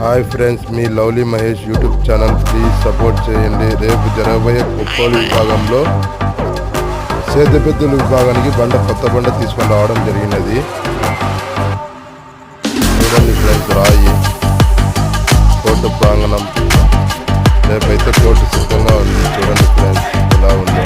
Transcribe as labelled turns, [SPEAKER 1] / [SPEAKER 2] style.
[SPEAKER 1] Hi friends, me lovely Mahesh YouTube channel please support చేయండి. రేపు జరగబోయే ఒక్కోలు విభాగంలో సేద్యపెద్దల విభాగానికి కొత్త బండ తీసుకొని రావడం జరిగినది. చూడండి ఫ్రెండ్స్, రాయి కోర్టు ప్రాంగణం. రేపైతే కోర్టు సిద్ధంగా ఉంది. చూడండి ఫ్రెండ్స్ ఎలా ఉందో.